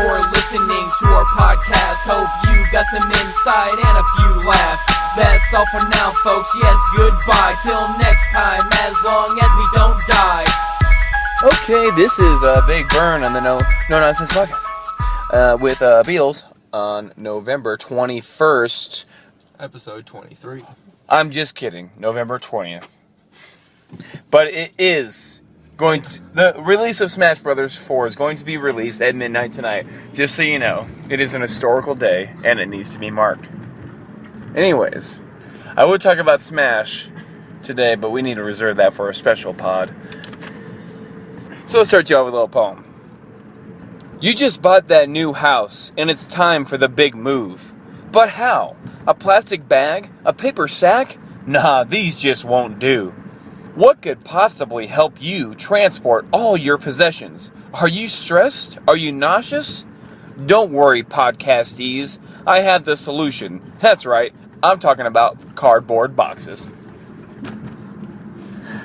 for listening to our podcast. Hope you got some insight and a few laughs. That's all for now, folks. Yes, goodbye. Till next time, as long as we don't die. Okay, this is Big Burn on the No Nonsense Podcast with Beals on November 21st. Episode 23. I'm just kidding. November 20th. But it is going to... The release of Smash Bros. 4 is going to be released at midnight tonight. Just so you know, it is an historical day, and it needs to be marked. Anyways, I would talk about Smash today, but we need to reserve that for a special pod. So let's start you off with a little poem. You just bought that new house, and it's time for the big move. But how? A plastic bag? A paper sack? Nah, these just won't do. What could possibly help you transport all your possessions? Are you stressed? Are you nauseous? Don't worry, podcastees. I have the solution. That's right, I'm talking about cardboard boxes.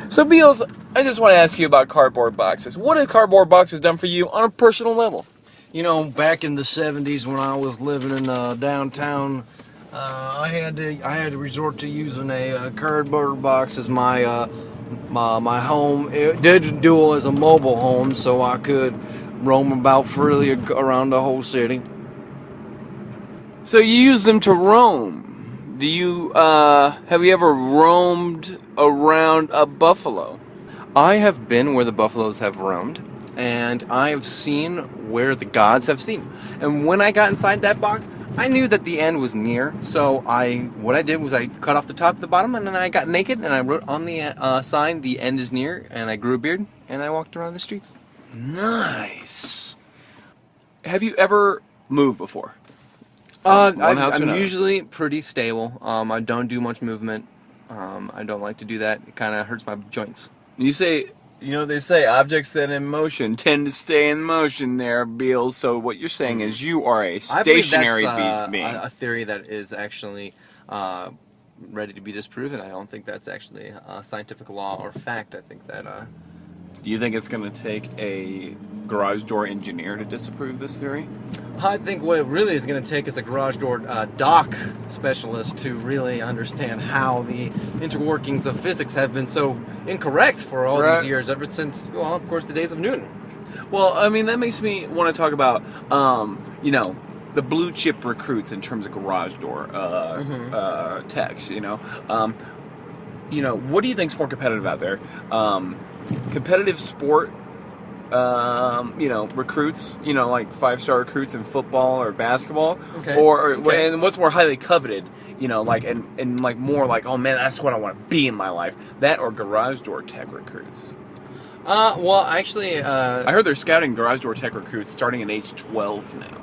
So, Beals, I just want to ask you about cardboard boxes. What have cardboard boxes done for you on a personal level? You know, back in the 70s when I was living in downtown, I had to resort to using a cardboard box as my home. It did dual as a mobile home, so I could roam about freely around the whole city. So you use them to roam. Do you, have you ever roamed around a buffalo? I have been where the buffaloes have roamed, and I have seen where the gods have seen. And when I got inside that box, I knew that the end was near, so what I did was I cut off the top to the bottom, and then I got naked, and I wrote on the sign, "The end is near," and I grew a beard, and I walked around the streets. Nice. Have you ever moved before? I'm usually pretty stable. I don't do much movement. I don't like to do that. It kind of hurts my joints. They say objects set in motion tend to stay in motion there, Beals. So what you're saying is you are a stationary being. A theory that is actually ready to be disproven. I don't think that's actually a scientific law or fact. I think that... Do you think it's going to take a garage door engineer to disprove this theory? I think what it really is going to take is a garage door dock specialist to really understand how the interworkings of physics have been so incorrect for all these years, ever since, well, of course, the days of Newton. Well, I mean, that makes me want to talk about, the blue chip recruits in terms of garage door techs, what do you think's more competitive out there? Competitive sport, recruits, like 5-star recruits in football or basketball, and what's more highly coveted, and more like, oh man, that's what I want to be in my life. That or garage door tech recruits. I heard they're scouting garage door tech recruits starting at age 12 now.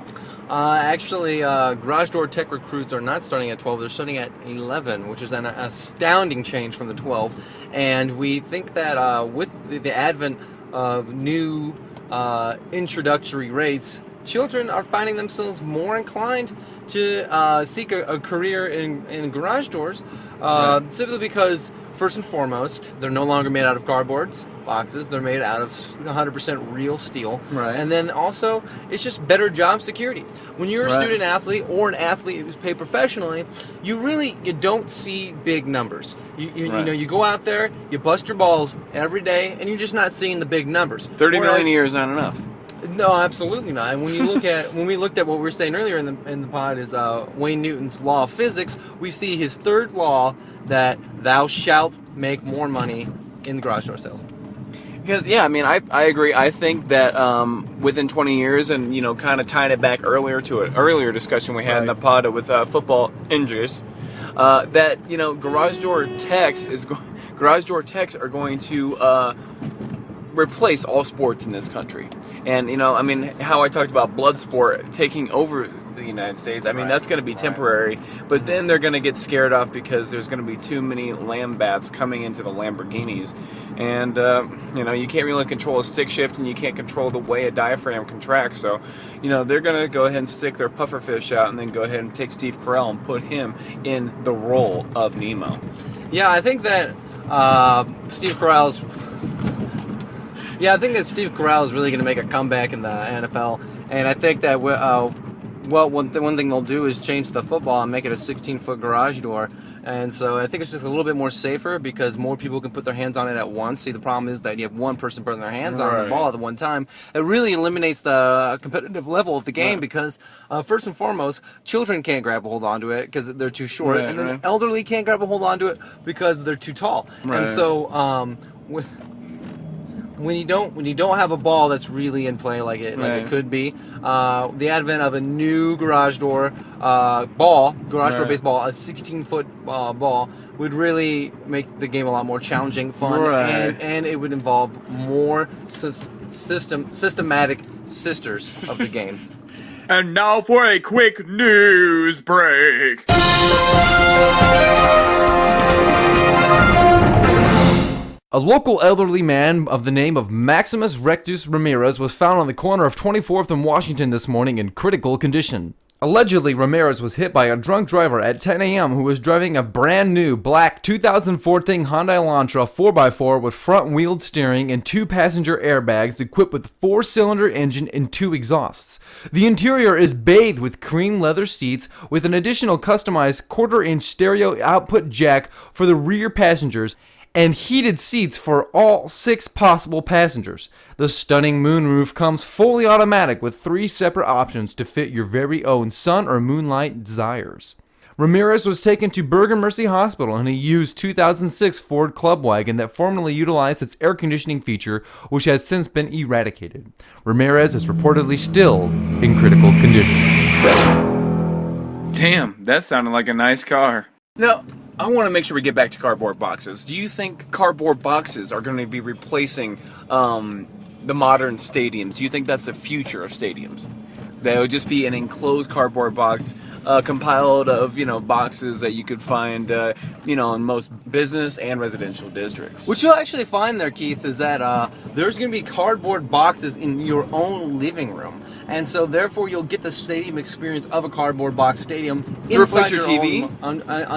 Garage door tech recruits are not starting at 12, they're starting at 11, which is an astounding change from the 12. And we think that with the advent of new introductory rates, children are finding themselves more inclined to seek a career in garage doors, simply because, first and foremost, they're no longer made out of cardboard boxes. They're made out of 100% real steel. Right. And then also, it's just better job security. When you're a student athlete or an athlete who's paid professionally, you don't see big numbers. You go out there, you bust your balls every day, and you're just not seeing the big numbers. 30 million a year is not enough. No, absolutely not. And when you look at when we looked at what we were saying earlier in the pod is Wayne Newton's law of physics, we see his third law that thou shalt make more money in the garage door sales. Because I agree. I think that within 20 years, and kind of tying it back earlier to an earlier discussion we had in the pod with football injuries, that garage door techs are going to replace all sports in this country. And how I talked about blood sport taking over the United States, that's going to be temporary, but then they're going to get scared off because there's going to be too many Lambats coming into the Lamborghinis, and you can't really control a stick shift, and you can't control the way a diaphragm contracts, so they're going to go ahead and stick their pufferfish out and then go ahead and take Steve Carell and put him in the role of Nemo. Yeah, I think that Steve Carell is really going to make a comeback in the NFL. And I think that one thing they'll do is change the football and make it a 16-foot garage door. And so I think it's just a little bit more safer because more people can put their hands on it at once. See, the problem is that you have one person putting their hands on the ball at the one time. It really eliminates the competitive level of the game because, first and foremost, children can't grab a hold onto it because they're too short. And then elderly can't grab a hold onto it because they're too tall. And so when you don't have a ball that's really in play like it could be, the advent of a new garage door based ball, a 16-foot ball would really make the game a lot more challenging, fun, and it would involve more systematic sisters of the game. And now for a quick news break. A local elderly man of the name of Maximus Rectus Ramirez was found on the corner of 24th and Washington this morning in critical condition. Allegedly, Ramirez was hit by a drunk driver at 10 a.m. who was driving a brand new black 2014 Hyundai Elantra 4x4 with front-wheeled steering and 2 passenger airbags equipped with a 4-cylinder engine and 2 exhausts. The interior is bathed with cream leather seats with an additional customized 1/4-inch stereo output jack for the rear passengers and heated seats for all 6 possible passengers. The stunning moonroof comes fully automatic with 3 separate options to fit your very own sun or moonlight desires. Ramirez was taken to Bergen Mercy Hospital in a used 2006 Ford Club wagon that formerly utilized its air conditioning feature, which has since been eradicated. Ramirez is reportedly still in critical condition. Damn, that sounded like a nice car. Now, I want to make sure we get back to cardboard boxes. Do you think cardboard boxes are going to be replacing the modern stadiums? Do you think that's the future of stadiums? That would just be an enclosed cardboard box compiled of, boxes that you could find, in most business and residential districts. What you'll actually find there, Keith, is that there's going to be cardboard boxes in your own living room. And so, therefore, you'll get the stadium experience of a cardboard box stadium inside your TV?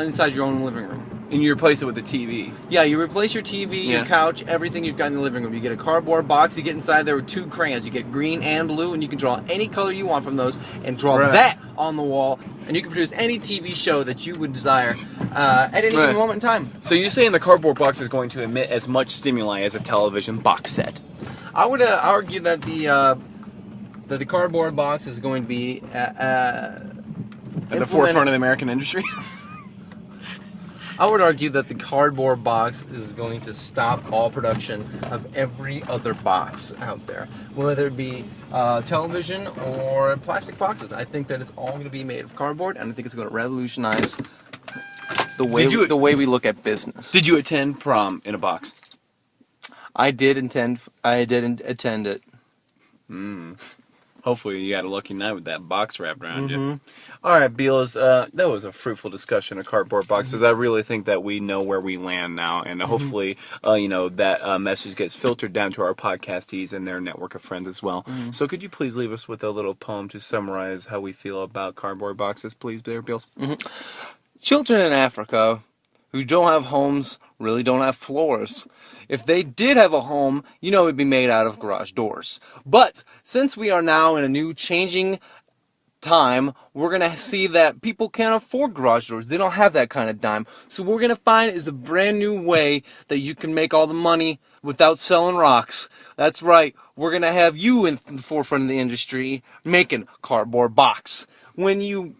Inside your own living room. And you replace it with a TV. Yeah, you replace your TV, your couch, everything you've got in the living room. You get a cardboard box, you get inside there with 2 crayons. You get green and blue, and you can draw any color you want from those and draw that on the wall. And you can produce any TV show that you would desire at any given moment in time. So you're saying the cardboard box is going to emit as much stimuli as a television box set? I would argue that the cardboard box is going to be at the forefront of the American industry? I would argue that the cardboard box is going to stop all production of every other box out there, whether it be television or plastic boxes. I think that it's all going to be made of cardboard, and I think it's going to revolutionize the way we look at business. Did you attend prom in a box? I didn't attend it. Hopefully you had a lucky night with that box wrapped around you. All right, Beals, that was a fruitful discussion of cardboard boxes. I really think that we know where we land now, and hopefully, that message gets filtered down to our podcastees and their network of friends as well. So could you please leave us with a little poem to summarize how we feel about cardboard boxes, please, Beals? Children in Africa who don't have homes really don't have floors. If they did have a home, it would be made out of garage doors. But since we are now in a new changing time, we're going to see that people can't afford garage doors. They don't have that kind of dime. So what we're going to find is a brand new way that you can make all the money without selling rocks. That's right. We're going to have you in the forefront of the industry making cardboard box. When you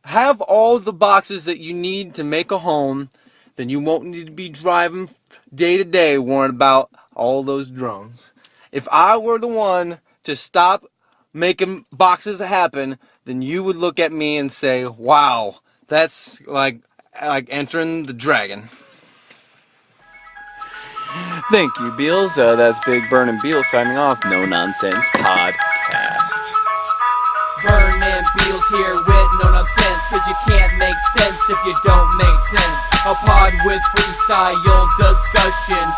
have all the boxes that you need to make a home, then you won't need to be driving day to day worrying about all those drones. If I were the one to stop making boxes happen, then you would look at me and say, wow, that's like entering the dragon. Thank you, Beals. That's Big Burn Beals signing off. No Nonsense Podcast. Burn Beals here with no nonsense, cause you can't make sense if you don't make sense. A pod with freestyle discussion,